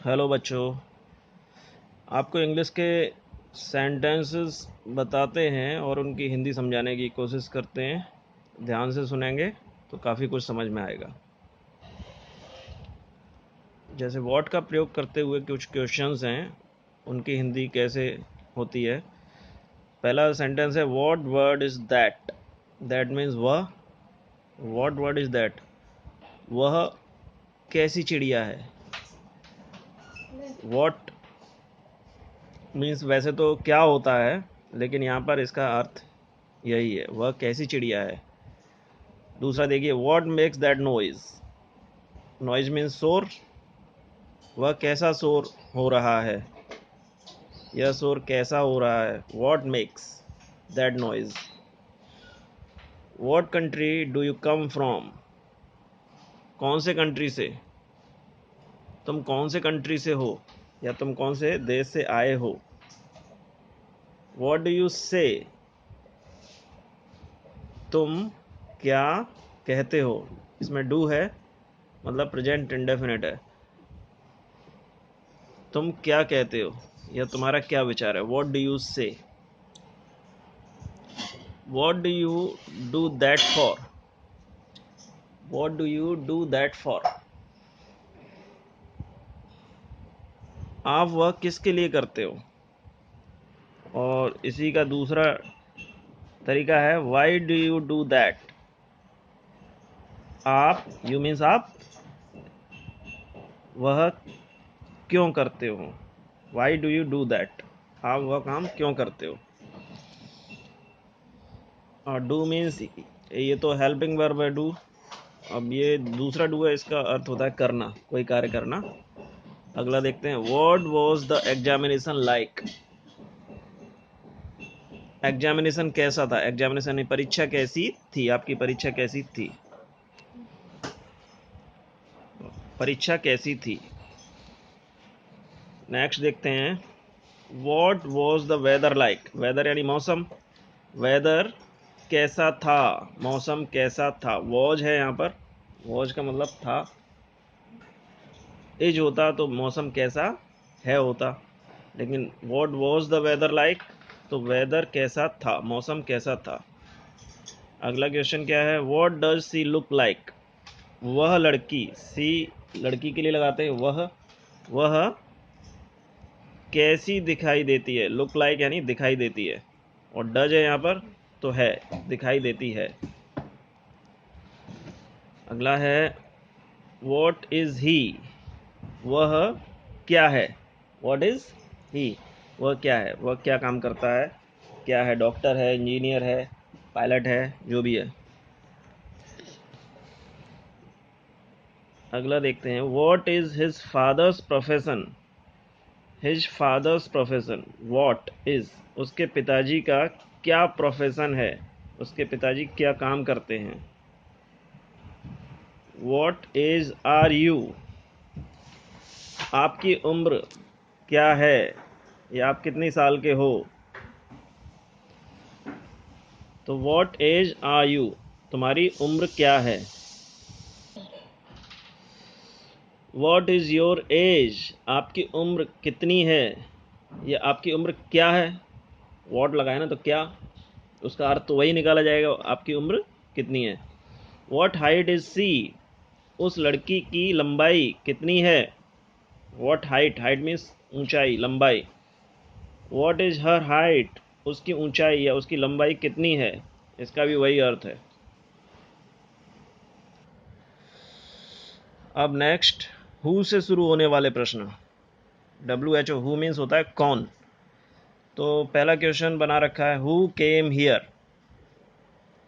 Hello बच्चों, आपको English के सेंटेंसेस बताते हैं और उनकी हिंदी समझाने की कोशिश करते हैं। ध्यान से सुनेंगे तो काफ़ी कुछ समझ में आएगा। जैसे व्हाट का प्रयोग करते हुए कुछ क्वेश्चंस हैं, उनकी हिंदी कैसे होती है। पहला सेंटेंस है what word is that. That means वह। व्हाट वर्ड इज़ दैट, वह कैसी चिड़िया है। व्हाट मीन्स वैसे तो क्या होता है, लेकिन यहाँ पर इसका अर्थ यही है, वह कैसी चिड़िया है। दूसरा देखिए, what makes that noise. Noise means शोर। वह कैसा शोर हो रहा है, यह शोर कैसा हो रहा है। What makes that noise. What country do you come from. कौन से कंट्री से, तुम कौन से कंट्री से हो या तुम कौन से देश से आए हो। व्हाट डू यू से, तुम क्या कहते हो। इसमें डू है, मतलब प्रेजेंट इंडेफिनिट है। तुम क्या कहते हो या तुम्हारा क्या विचार है। व्हाट डू यू से। What do you do that for. What do you do that for. आप वह किसके लिए करते हो। और इसी का दूसरा तरीका है why do you do that. आप, यू मीन्स आप, वह क्यों करते हो। Why do you do that, आप वह काम क्यों करते हो। और डू मीन्स, ये तो हेल्पिंग वर्ब है डू। अब ये दूसरा डू है, इसका अर्थ होता है करना, कोई कार्य करना। अगला देखते हैं, what was the examination like. Examination कैसा था। एग्जामिनेशन परीक्षा कैसी थी, आपकी परीक्षा कैसी थी। परीक्षा कैसी थी। नेक्स्ट देखते हैं, what was the weather like. Weather यानी मौसम। वेदर कैसा था, मौसम कैसा था। वॉज है यहाँ पर, वॉज का मतलब था। इज होता तो मौसम कैसा है होता, लेकिन what was the weather like, तो वेदर कैसा था, मौसम कैसा था। अगला क्वेश्चन क्या है, what does she look like. वह लड़की, सी लड़की के लिए लगाते हैं वह कैसी दिखाई देती है। लुक लाइक यानी दिखाई देती है, और डज है यहाँ पर तो है, दिखाई देती है। अगला है, व्हाट इज ही। वह क्या है। व्हाट इज ही, वह क्या है, वह क्या काम करता है, क्या है। डॉक्टर है, इंजीनियर है, पायलट है, जो भी है। अगला देखते हैं, what is his father's profession. His father's profession, what is, उसके पिताजी का क्या प्रोफेशन है, उसके पिताजी क्या काम करते हैं। व्हाट एज आर यू, आपकी उम्र क्या है, या आप कितनी साल के हो। तो व्हाट एज आर यू, तुम्हारी उम्र क्या है। व्हाट इज योर एज, आपकी उम्र कितनी है, या आपकी उम्र क्या है। व्हाट लगाए ना तो क्या, उसका अर्थ तो वही निकाला जाएगा, आपकी उम्र कितनी है। व्हाट हाइट इज सी, उस लड़की की लंबाई कितनी है। व्हाट हाइट, हाइट मीन्स ऊंचाई, लंबाई। व्हाट इज हर हाइट, उसकी ऊंचाई या उसकी लंबाई कितनी है, इसका भी वही अर्थ है। अब नेक्स्ट, हु से शुरू होने वाले प्रश्न। WHO, हु मीन्स होता है कौन। तो पहला क्वेश्चन बना रखा है, हु केम हियर,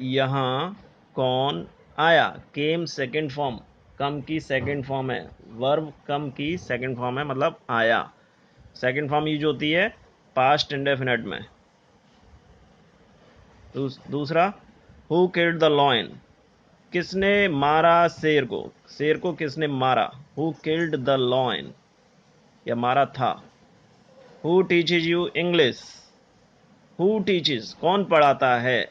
यहाँ कौन आया। केम सेकंड फॉर्म, कम की सेकंड फॉर्म है। वर्ब कम की सेकंड फॉर्म है, मतलब आया। सेकंड फॉर्म यूज होती है पास्ट इंडेफिनिट में। दूसरा, हु किल्ड द लॉयन, किसने मारा शेर को। शेर को किसने मारा। हु किल्ड द लॉयन, या मारा था। Who teaches you English, who teaches, कौन पढ़ाता है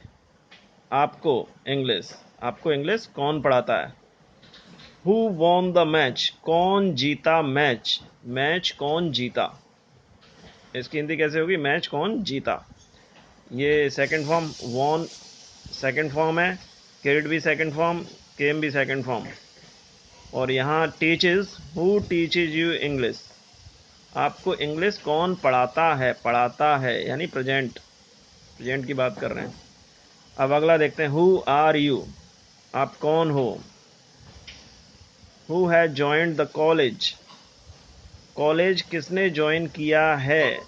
आपको इंग्लिश। आपको इंग्लिश कौन पढ़ाता है। हु वॉन द मैच, कौन जीता मैच, मैच कौन जीता, इसकी हिंदी कैसे होगी, मैच कौन जीता। ये second form, won second form है, किड भी सेकंड फॉर्म, केम भी सेकंड फॉर्म। और यहाँ teaches, who teaches you English, आपको इंग्लिश कौन पढ़ाता है, पढ़ाता है यानी प्रेजेंट, प्रेजेंट की बात कर रहे हैं। अब अगला देखते हैं, हु आर यू, आप कौन हो। Who has joined the college, college किसने ज्वाइन किया है,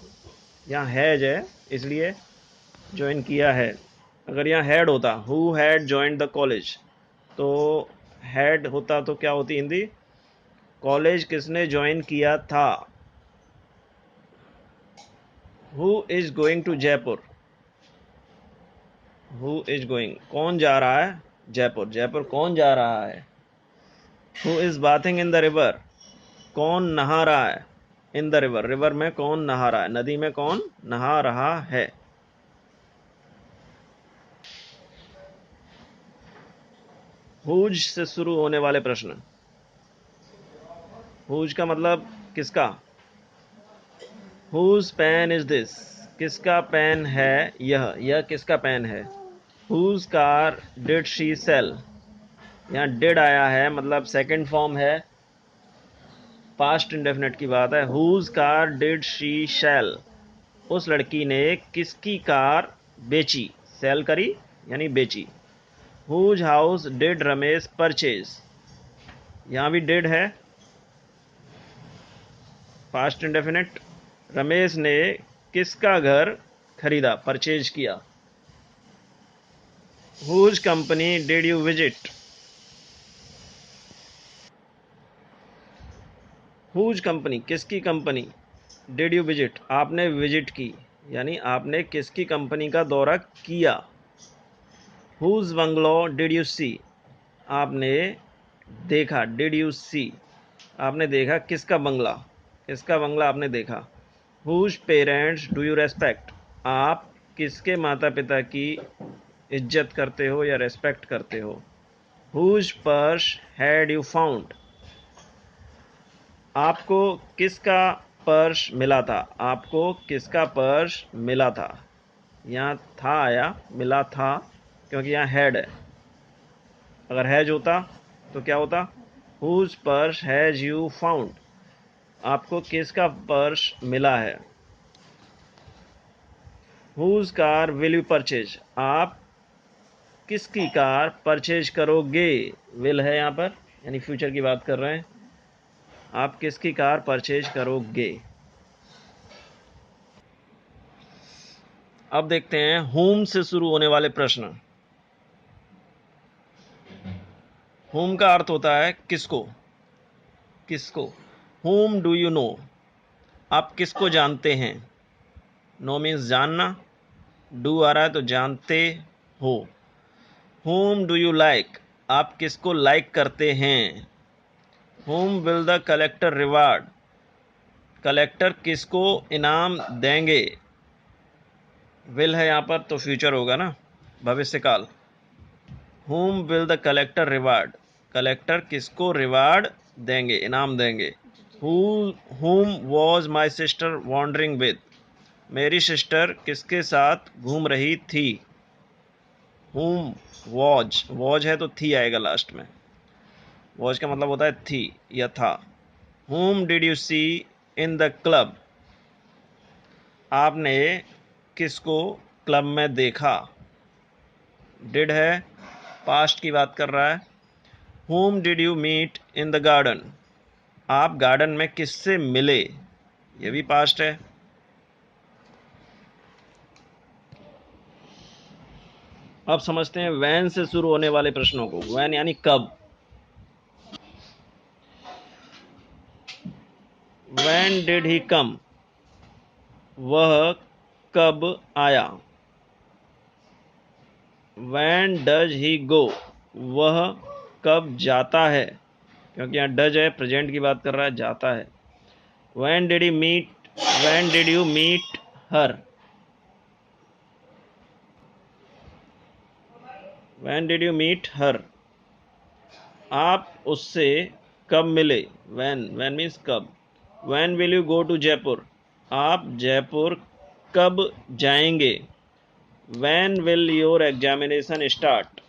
यहाँ हैज है इसलिए ज्वाइन किया है। अगर यहाँ हैड होता, who had joined the college, तो हैड होता तो क्या होती हिंदी, कॉलेज किसने ज्वाइन किया था। Who is going to Jaipur, who is going, कौन जा रहा है जयपुर, जयपुर कौन जा रहा है। Who is bathing in the river, कौन नहा रहा है इन द रिवर, रिवर में कौन नहा रहा है, नदी में कौन नहा रहा है। हुज से शुरू होने वाले प्रश्न, हुज का मतलब किसका, हुज पेन इज दिस, किसका पेन है यह किसका पेन है। Whose car did she sell, यहाँ डिड आया है मतलब सेकंड फॉर्म है, पास्ट इंडेफिनेट की बात है। Whose car did she sell, उस लड़की ने किसकी कार बेची, सेल करी यानी बेची। Whose house did Ramesh purchase, यहाँ भी डिड है पास्ट इंडेफिनेट, रमेश ने किसका घर खरीदा, परचेज किया। Whose company did you visit, whose company किसकी कंपनी, डिड यू विजिट आपने विजिट की यानी आपने किसकी कंपनी का दौरा किया। Whose bungalow did you see, आपने देखा, डिड यू सी आपने देखा किसका बंगला, किसका बंगला आपने देखा। Whose parents do you respect, आप किसके माता पिता की इज्जत करते हो या रेस्पेक्ट करते हो। Whose purse had you found, आपको किसका पर्स मिला था, आपको किसका पर्स मिला था। यहाँ था आया, मिला था क्योंकि यहाँ हैड है, अगर हैज होता तो क्या होता, whose purse has you found, आपको किसका पर्स मिला है। Whose car will you purchase, आप किसकी कार परचेज करोगे, विल है यहाँ पर यानी फ्यूचर की बात कर रहे हैं, आप किसकी कार परचेज करोगे। अब देखते हैं होम से शुरू होने वाले प्रश्न। होम का अर्थ होता है किसको, किसको। होम डू यू नो, आप किसको जानते हैं, नो मीन्स जानना, डू आ रहा है तो जानते हो। होम डू यू लाइक, आप किसको लाइक करते हैं। Home will the collector reward, collector किसको इनाम देंगे, विल है यहाँ पर तो फ्यूचर होगा ना, भविष्यकाल। Whom will the collector reward, collector किसको रिवार्ड देंगे, इनाम देंगे। whom was my sister wandering with, मेरी सिस्टर किसके साथ घूम रही थी। whom was है तो थी आएगा लास्ट में, was का मतलब होता है थी या था। whom did you see in the club, आपने किसको क्लब में देखा, डिड है पास्ट की बात कर रहा है। whom did you meet in the garden, आप गार्डन में किससे मिले, ये भी पास्ट है। अब समझते हैं वैन से शुरू होने वाले प्रश्नों को। वैन यानी कब, वैन डिड ही कम, वह कब आया। वैन डज ही गो, वह कब जाता है, क्योंकि यहाँ डज है प्रेजेंट की बात कर रहा है, जाता है। When did he meet, when did you meet her, when did you meet her, आप उससे कब मिले? वैन मीन्स कब। When will you go to Jaipur? आप जयपुर कब जाएंगे? When will your examination start?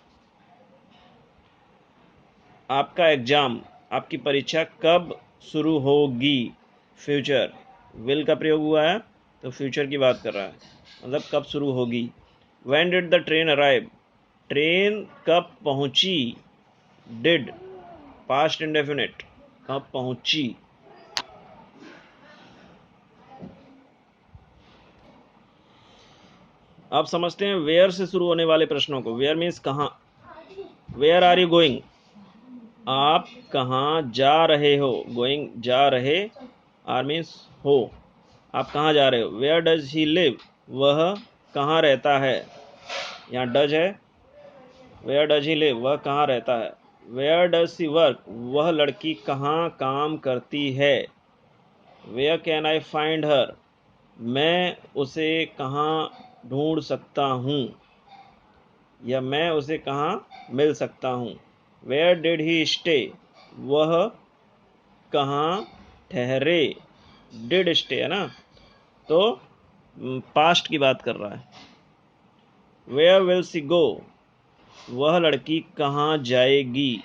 आपका एग्जाम, आपकी परीक्षा कब शुरू होगी? फ्यूचर, विल का प्रयोग हुआ है तो फ्यूचर की बात कर रहा है, मतलब कब शुरू होगी। When did the train arrive? Train कब पहुंची? डिड, पास्ट इंडेफिनिट, कब पहुंची। अब समझते हैं वेयर से शुरू होने वाले प्रश्नों को। वेयर मीन्स कहाँ। Where are you going? आप कहाँ जा रहे हो? गोइंग, जा रहे, आर मीन्स हो, आप कहाँ जा रहे हो। Where does he live? वह कहाँ रहता है? यहाँ डज है, वेयर डज ही लिव, वह कहाँ रहता है। Where does she work? वह लड़की कहाँ काम करती है। Where can I find her? मैं उसे कहाँ ढूंढ सकता हूँ, या मैं उसे कहाँ मिल सकता हूँ। Where did he stay? वह कहाँ ठहरे। डिड स्टे है ना, तो पास्ट की बात कर रहा है। वेयर विल सी गो? वह लड़की कहाँ जाएगी।